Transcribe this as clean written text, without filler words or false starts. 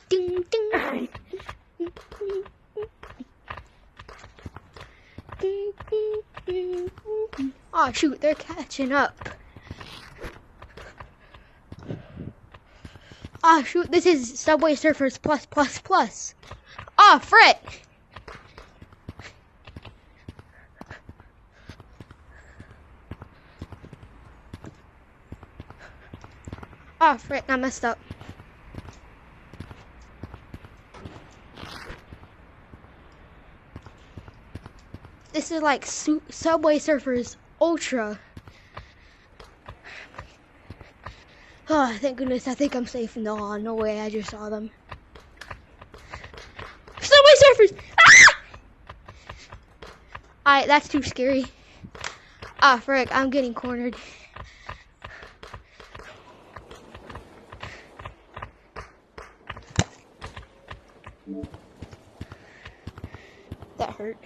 Ding, ding. Oh shoot, they're catching up. Oh shoot, this is Subway Surfers plus plus plus. Oh frick! Oh frick, I messed up. This is like Subway Surfers Ultra. Oh, thank goodness, I think I'm safe in the law. No way, I just saw them. Subway Surfers! Ah! Alright, that's too scary. Ah, frick, I'm getting cornered. That hurt.